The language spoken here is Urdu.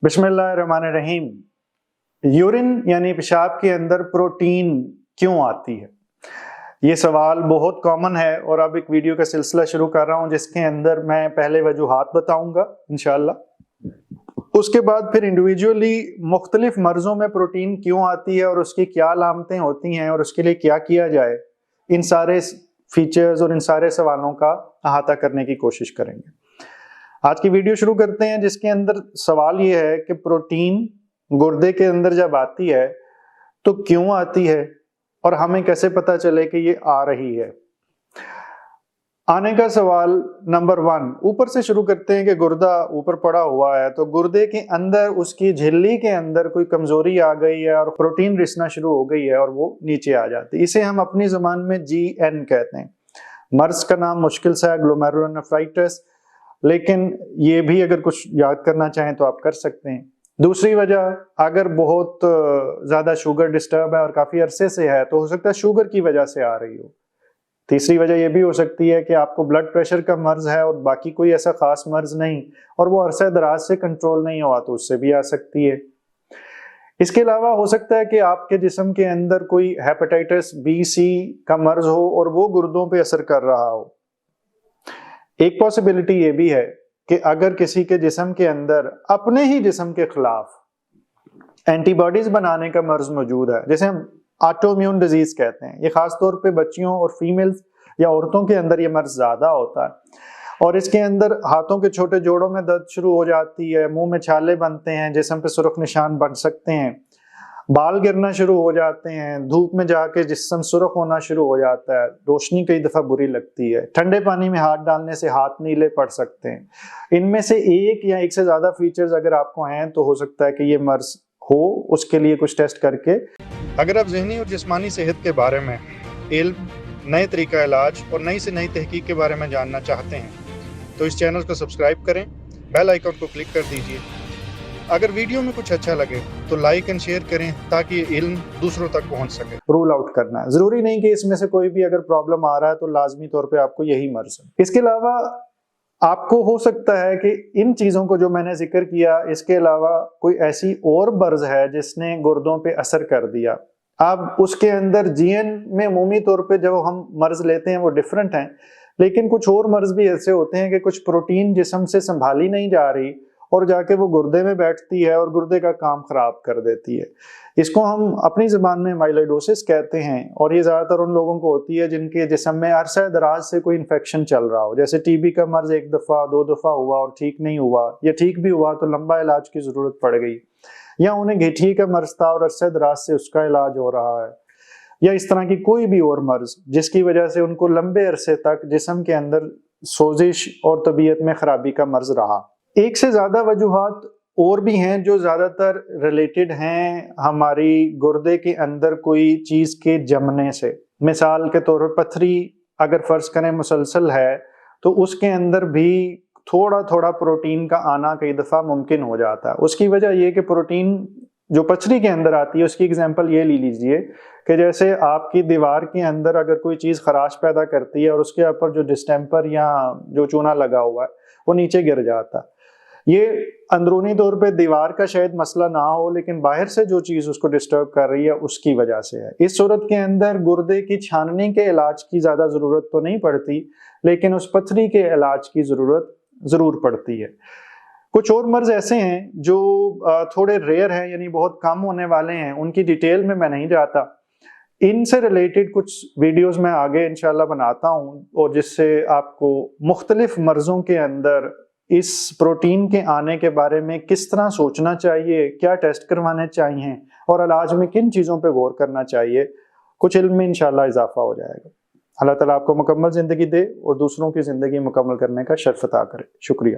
بسم اللہ الرحمن الرحیم۔ یورین یعنی پیشاب کے اندر پروٹین کیوں آتی ہے؟ یہ سوال بہت کامن ہے اور اب ایک ویڈیو کا سلسلہ شروع کر رہا ہوں جس کے اندر میں پہلے وجوہات بتاؤں گا انشاءاللہ، اس کے بعد پھر انڈیویجولی مختلف مرضوں میں پروٹین کیوں آتی ہے اور اس کی کیا علامتیں ہوتی ہیں اور اس کے لیے کیا کیا جائے، ان سارے فیچرز اور ان سارے سوالوں کا احاطہ کرنے کی کوشش کریں گے۔ آج کی ویڈیو شروع کرتے ہیں جس کے اندر سوال یہ ہے کہ پروٹین گردے کے اندر جب آتی ہے تو کیوں آتی ہے اور ہمیں کیسے پتہ چلے کہ یہ آ رہی ہے۔ آنے کا سوال نمبر 1 اوپر سے شروع کرتے ہیں کہ گردہ اوپر پڑا ہوا ہے تو گردے کے اندر اس کی جھلی کے اندر کوئی کمزوری آ گئی ہے اور پروٹین رسنا شروع ہو گئی ہے اور وہ نیچے آ جاتی ہے۔ اسے ہم اپنی زبان میں GN کہتے ہیں۔ مرض کا نام مشکل سا ہے، گلومیرولونیفرائٹس، لیکن یہ بھی اگر کچھ یاد کرنا چاہیں تو آپ کر سکتے ہیں۔ دوسری وجہ، اگر بہت زیادہ شوگر ڈسٹرب ہے اور کافی عرصے سے ہے تو ہو سکتا ہے شوگر کی وجہ سے آ رہی ہو۔ تیسری وجہ یہ بھی ہو سکتی ہے کہ آپ کو بلڈ پریشر کا مرض ہے اور باقی کوئی ایسا خاص مرض نہیں اور وہ عرصہ دراز سے کنٹرول نہیں ہوا تو اس سے بھی آ سکتی ہے۔ اس کے علاوہ ہو سکتا ہے کہ آپ کے جسم کے اندر کوئی ہیپاٹائٹس B-C کا مرض ہو اور وہ گردوں پہ اثر کر رہا ہو۔ ایک پاسبلٹی یہ بھی ہے کہ اگر کسی کے جسم کے اندر اپنے ہی جسم کے خلاف اینٹی باڈیز بنانے کا مرض موجود ہے، جسے ہم آٹو امیون ڈیزیز کہتے ہیں، یہ خاص طور پہ بچیوں اور فیمیلز یا عورتوں کے اندر یہ مرض زیادہ ہوتا ہے اور اس کے اندر ہاتھوں کے چھوٹے جوڑوں میں درد شروع ہو جاتی ہے، منہ میں چھالے بنتے ہیں، جسم پہ سرخ نشان بن سکتے ہیں، بال گرنا شروع ہو جاتے ہیں، دھوپ میں جا کے جسم سرخ ہونا شروع ہو جاتا ہے، روشنی کئی دفعہ بری لگتی ہے، ٹھنڈے پانی میں ہاتھ ڈالنے سے ہاتھ نیلے پڑ سکتے ہیں۔ ان میں سے ایک یا ایک سے زیادہ فیچرز اگر آپ کو ہیں تو ہو سکتا ہے کہ یہ مرض ہو، اس کے لیے کچھ ٹیسٹ کر کے۔ اگر آپ ذہنی اور جسمانی صحت کے بارے میں علم، نئے طریقہ علاج اور نئی سے نئی تحقیق کے بارے میں جاننا چاہتے ہیں تو اس چینل کو سبسکرائب کریں، بیل آئیکن کو کلک کر دیجیے۔ اگر ویڈیو میں کچھ اچھا لگے تو لائک اینڈ شیئر کریں تاکہ یہ علم دوسروں تک پہنچ سکے۔ رول آؤٹ کرنا ہے، ضروری نہیں کہ اس میں سے کوئی بھی اگر پرابلم آ رہا ہے تو لازمی طور پہ آپ کو یہی مرض ہے۔ اس کے علاوہ آپ کو ہو سکتا ہے کہ ان چیزوں کو جو میں نے ذکر کیا اس کے علاوہ کوئی ایسی اور مرض ہے جس نے گردوں پہ اثر کر دیا۔ اب اس کے اندر GN میں عمومی طور پہ جب ہم مرض لیتے ہیں وہ ڈیفرنٹ ہیں، لیکن کچھ اور مرض بھی ایسے ہوتے ہیں کہ کچھ پروٹین جسم سے سنبھالی نہیں جا رہی اور جا کے وہ گردے میں بیٹھتی ہے اور گردے کا کام خراب کر دیتی ہے۔ اس کو ہم اپنی زبان میں مائلوڈوسس کہتے ہیں اور یہ زیادہ تر ان لوگوں کو ہوتی ہے جن کے جسم میں عرصہ دراز سے کوئی انفیکشن چل رہا ہو، جیسے TB کا مرض 1 دفعہ 2 دفعہ ہوا اور ٹھیک نہیں ہوا، یا ٹھیک بھی ہوا تو لمبا علاج کی ضرورت پڑ گئی، یا انہیں گٹھی کا مرض تھا اور عرصہ دراز سے اس کا علاج ہو رہا ہے، یا اس طرح کی کوئی بھی اور مرض جس کی وجہ سے ان کو لمبے عرصے تک جسم کے اندر سوزش اور طبیعت میں خرابی کا مرض رہا۔ ایک سے زیادہ وجوہات اور بھی ہیں جو زیادہ تر ریلیٹڈ ہیں ہماری گردے کے اندر کوئی چیز کے جمنے سے۔ مثال کے طور پر پتھری اگر فرض کریں مسلسل ہے تو اس کے اندر بھی تھوڑا تھوڑا پروٹین کا آنا کئی دفعہ ممکن ہو جاتا ہے۔ اس کی وجہ یہ کہ پروٹین جو پتھری کے اندر آتی ہے اس کی اگزامپل یہ لیجئے کہ جیسے آپ کی دیوار کے اندر اگر کوئی چیز خراش پیدا کرتی ہے اور اس کے اوپر جو ڈسٹیمپر یا جو چونا لگا ہوا ہے وہ نیچے گر جاتا ہے۔ یہ اندرونی طور پہ دیوار کا شاید مسئلہ نہ ہو لیکن باہر سے جو چیز اس کو ڈسٹرب کر رہی ہے اس کی وجہ سے ہے۔ اس صورت کے اندر گردے کی چھاننی کے علاج کی زیادہ ضرورت تو نہیں پڑتی لیکن اس پتھری کے علاج کی ضرورت ضرور پڑتی ہے۔ کچھ اور مرض ایسے ہیں جو تھوڑے ریئر ہیں، یعنی بہت کم ہونے والے ہیں، ان کی ڈیٹیل میں نہیں جاتا۔ ان سے ریلیٹڈ کچھ ویڈیوز میں آگے انشاءاللہ بناتا ہوں اور جس سے آپ کو مختلف مرضوں کے اندر اس پروٹین کے آنے کے بارے میں کس طرح سوچنا چاہیے، کیا ٹیسٹ کروانے چاہیے اور علاج میں کن چیزوں پہ غور کرنا چاہیے، کچھ علم میں انشاءاللہ اضافہ ہو جائے گا۔ اللہ تعالیٰ آپ کو مکمل زندگی دے اور دوسروں کی زندگی مکمل کرنے کا شرف عطا کرے۔ شکریہ۔